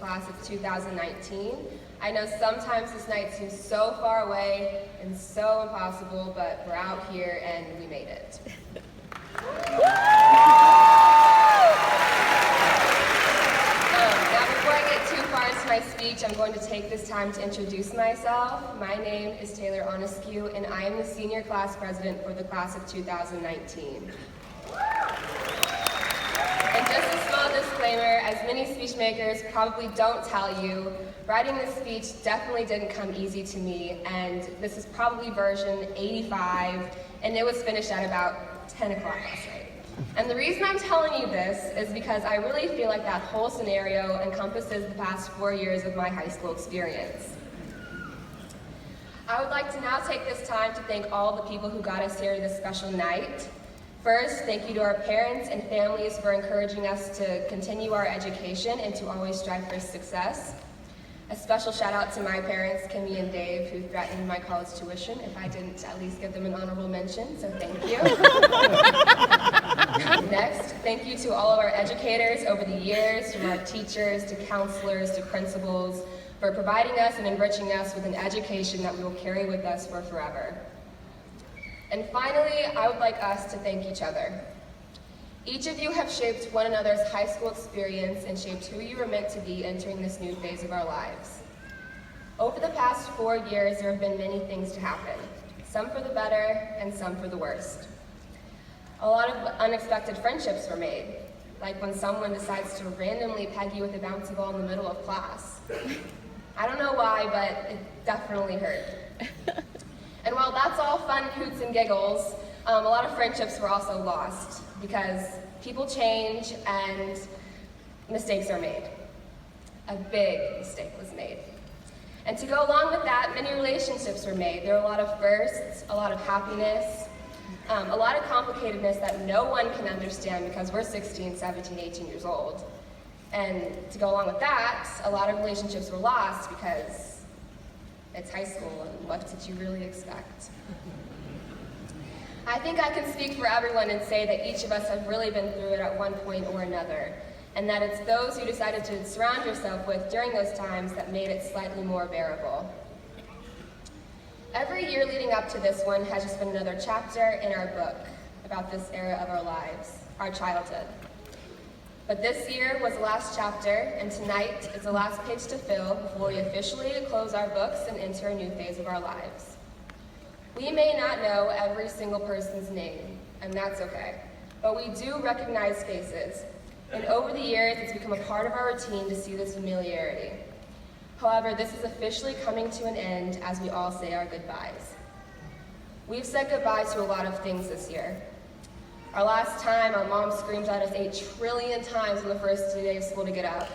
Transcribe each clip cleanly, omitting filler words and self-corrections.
class of 2019. I know sometimes this night seems so far away and so impossible, but we're out here and we made it. Now before I get too far into my speech, I'm going to take this time to introduce myself. My name is Taylor Onyskiw, and I am the senior class president for the class of 2019. And just a small disclaimer, as many speech makers probably don't tell you, writing this speech definitely didn't come easy to me, and this is probably version 85, and it was finished at about 10 o'clock last night. And the reason I'm telling you this is because I really feel like that whole scenario encompasses the past 4 years of my high school experience. I would like to now take this time to thank all the people who got us here this special night. First, thank you to our parents and families for encouraging us to continue our education and to always strive for success. A special shout out to my parents, Kimmy and Dave, who threatened my college tuition if I didn't at least give them an honorable mention, so thank you. Next, thank you to all of our educators over the years, from our teachers to counselors to principals, for providing us and enriching us with an education that we will carry with us for forever. And finally, I would like us to thank each other. Each of you have shaped one another's high school experience and shaped who you were meant to be entering this new phase of our lives. Over the past 4 years, there have been many things to happen, some for the better and some for the worst. A lot of unexpected friendships were made, like when someone decides to randomly peg you with a bouncy ball in the middle of class. I don't know why, but it definitely hurt. And while that's all fun hoots and giggles, a lot of friendships were also lost because people change and mistakes are made. A big mistake was made. And to go along with that, many relationships were made. There were a lot of firsts, a lot of happiness, a lot of complicatedness that no one can understand because we're 16, 17, 18 years old. And to go along with that, a lot of relationships were lost because it's high school, and what did you really expect? I think I can speak for everyone and say that each of us have really been through it at one point or another, and that it's those you decided to surround yourself with during those times that made it slightly more bearable. Every year leading up to this one has just been another chapter in our book about this era of our lives, our childhood. But this year was the last chapter, and tonight is the last page to fill before we officially close our books and enter a new phase of our lives. We may not know every single person's name, and that's okay, but we do recognize faces, and over the years it's become a part of our routine to see this familiarity. However, this is officially coming to an end as we all say our goodbyes. We've said goodbye to a lot of things this year. Our last time, our mom screamed at us 8 trillion times on the first day of school to get up.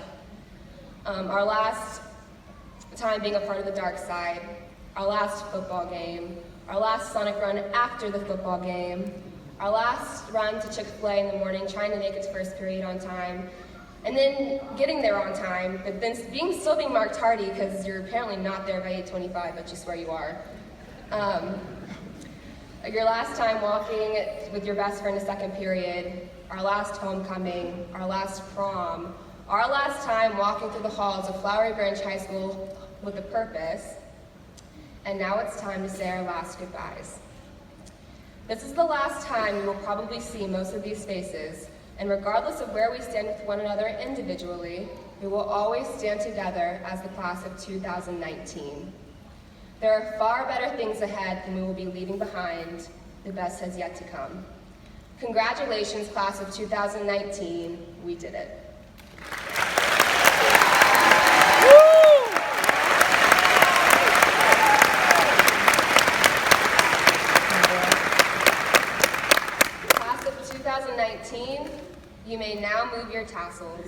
Our last time being a part of the dark side. Our last football game. Our last Sonic run after the football game. Our last run to Chick-fil-A in the morning, trying to make its first period on time. And then getting there on time, but then still being marked tardy because you're apparently not there by 8:25, but you swear you are. Your last time walking with your best friend a second period, our last homecoming, our last prom, our last time walking through the halls of Flowery Branch High School with a purpose, and now it's time to say our last goodbyes. This is the last time we will probably see most of these faces, and regardless of where we stand with one another individually, we will always stand together as the class of 2019. There are far better things ahead than we will be leaving behind. The best has yet to come. Congratulations, class of 2019. We did it. Class of 2019, you may now move your tassels.